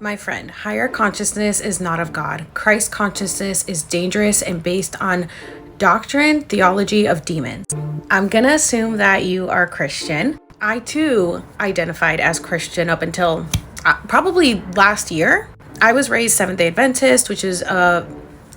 My friend, higher consciousness is not of God. Christ consciousness is dangerous and based on doctrine, theology of demons. I'm gonna assume that you are Christian. I too identified as Christian up until probably last year. I was raised Seventh-day Adventist, which is a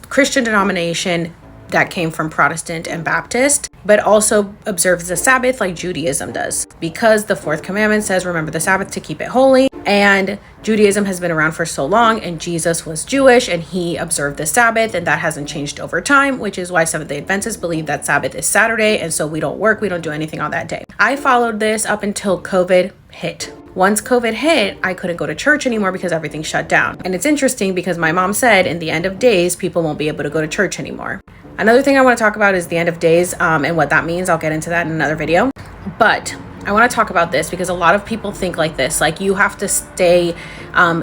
Christian denomination that came from Protestant and Baptist, but also observes the Sabbath like Judaism does, because the fourth commandment says, remember the Sabbath to keep it holy. And Judaism has been around for so long, and Jesus was Jewish and he observed the Sabbath, and that hasn't changed over time, which is why Seventh-day Adventists believe that Sabbath is Saturday, and so we don't work, we don't do anything on that day. I followed this up until COVID hit. Once COVID hit, I couldn't go to church anymore because everything shut down. And it's interesting because my mom said in the end of days, people won't be able to go to church anymore. Another thing I want to talk about is the end of days and what that means. I'll get into that in another video. But I want to talk about this because a lot of people think like this, like you have to stay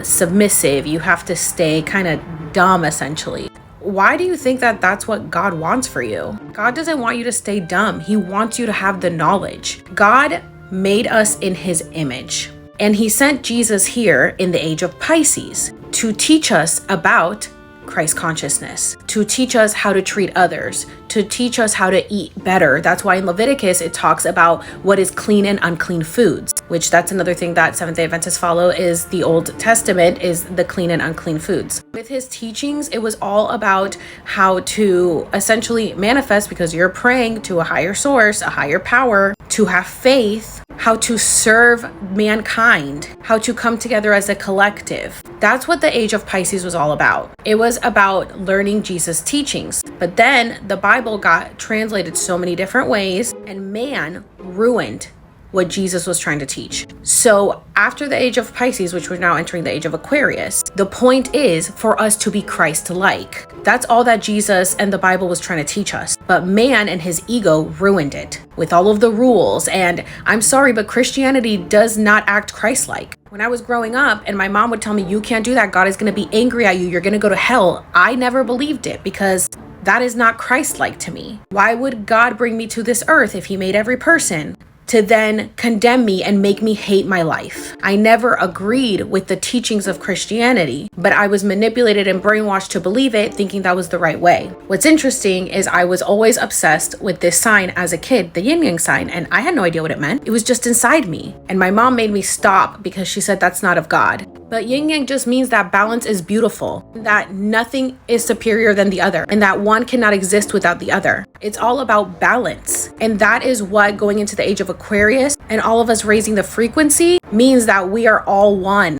submissive. You have to stay kind of dumb, essentially. Why do you think that that's what God wants for you? God doesn't want you to stay dumb. He wants you to have the knowledge. God made us in his image. And he sent Jesus here in the age of Pisces to teach us about Christ consciousness, to teach us how to treat others, to teach us how to eat better. That's why in Leviticus, it talks about what is clean and unclean foods, which that's another thing that Seventh-day Adventists follow is the Old Testament is the clean and unclean foods. With his teachings, it was all about how to essentially manifest, because you're praying to a higher source, a higher power, to have faith, how to serve mankind, how to come together as a collective. That's what the age of Pisces was all about. It was about learning Jesus' teachings. But then the Bible got translated so many different ways, and man ruined what Jesus was trying to teach. So after the age of Pisces, which we're now entering the age of Aquarius, the point is for us to be Christ-like. That's all that Jesus and the Bible was trying to teach us. But man and his ego ruined it with all of the rules. And I'm sorry, but Christianity does not act Christ-like. When I was growing up and my mom would tell me, you can't do that, God is going to be angry at you, you're going to go to hell, I never believed it because that is not Christ-like to me. Why would God bring me to this earth if he made every person to then condemn me and make me hate my life? I never agreed with the teachings of Christianity, but I was manipulated and brainwashed to believe it, thinking that was the right way. What's interesting is I was always obsessed with this sign as a kid, the yin yang sign, and I had no idea what it meant. It was just inside me. And my mom made me stop because she said that's not of God. But yin yang just means that balance is beautiful, that nothing is superior than the other, and that one cannot exist without the other. It's all about balance. And that is what going into the age of Aquarius and all of us raising the frequency means, that we are all one.